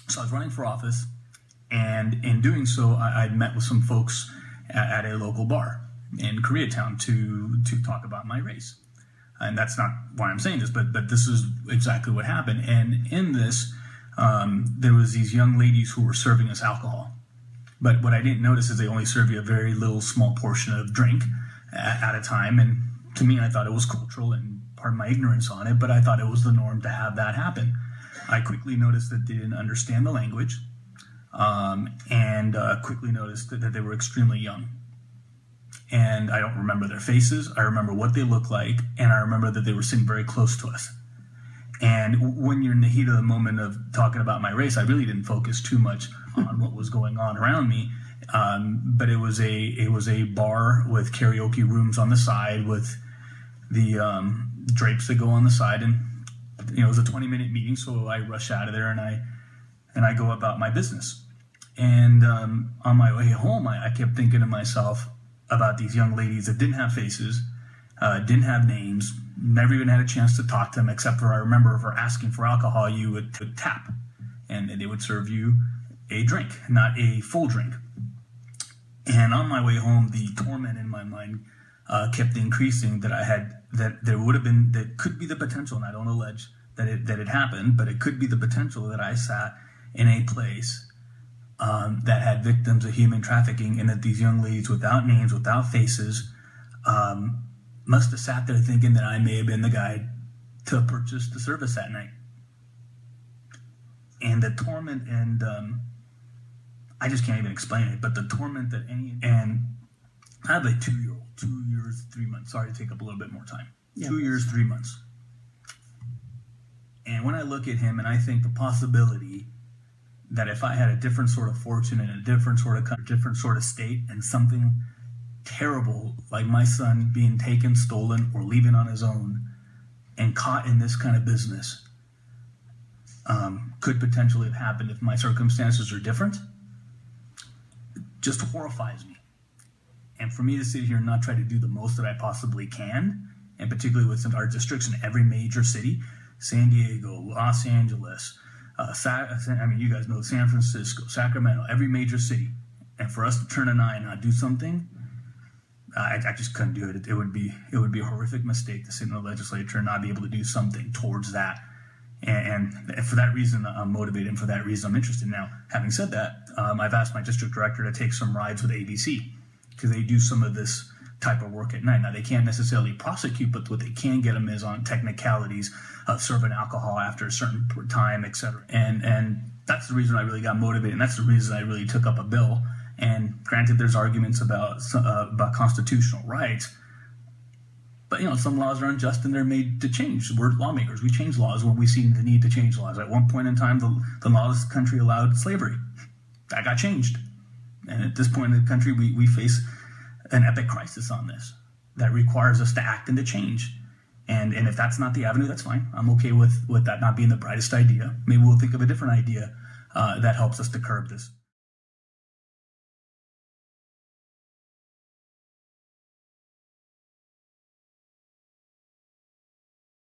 So I was running for office, and in doing so, I'd met with some folks at a local bar in Koreatown to talk about my race. And that's not why I'm saying this, but this is exactly what happened. And in this, there was these young ladies who were serving us alcohol. But what I didn't notice is they only serve you a very little small portion of drink at a time. And to me, I thought it was cultural, and pardon my ignorance on it, but I thought it was the norm to have that happen. I quickly noticed that they didn't understand the language, and quickly noticed that they were extremely young. And I don't remember their faces. I remember what they looked like, and I remember that they were sitting very close to us. And when you're in the heat of the moment of talking about my race, I really didn't focus too much on what was going on around me. But it was a bar with karaoke rooms on the side, with the drapes that go on the side, and it was a 20-minute meeting. So I rush out of there and I go about my business. And on my way home, I kept thinking to myself about these young ladies that didn't have faces, didn't have names, never even had a chance to talk to them, except for I remember for asking for alcohol, you would tap, and they would serve you a drink, not a full drink. And on my way home, the torment in my mind kept increasing, that could be the potential, and I don't allege that it happened, but it could be the potential that I sat in a place that had victims of human trafficking, and that these young ladies without names, without faces, must have sat there thinking that I may have been the guy to purchase the service that night. And the torment, and I just can't even explain it, but the torment that and I have a 2-year-old, 2 years, 3 months. Sorry to take up a little bit more time. Yeah. 2 years, 3 months. And when I look at him and I think the possibility that if I had a different sort of fortune in a different sort of country, different sort of state, and something terrible like my son being taken, stolen, or leaving on his own and caught in this kind of business could potentially have happened if my circumstances are different, just horrifies me. And for me to sit here and not try to do the most that I possibly can, and particularly with our districts in every major city, San Diego, Los Angeles, you guys know San Francisco, Sacramento, every major city, and for us to turn an eye and not do something, I just couldn't do it. It would be a horrific mistake to sit in the legislature and not be able to do something towards that. And for that reason, I'm motivated, and for that reason, I'm interested. Now, having said that, I've asked my district director to take some rides with ABC, because they do some of this type of work at night. Now, they can't necessarily prosecute, but what they can get them is on technicalities of serving alcohol after a certain time, etc. And that's the reason I really got motivated, and that's the reason I really took up a bill. And granted, there's arguments about constitutional rights, but some laws are unjust and they're made to change. We're lawmakers. We change laws when we see the need to change laws. At one point in time, the laws of this country allowed slavery. That got changed. And at this point in the country, we face an epic crisis on this that requires us to act and to change. And if that's not the avenue, that's fine. I'm okay with that not being the brightest idea. Maybe we'll think of a different idea that helps us to curb this.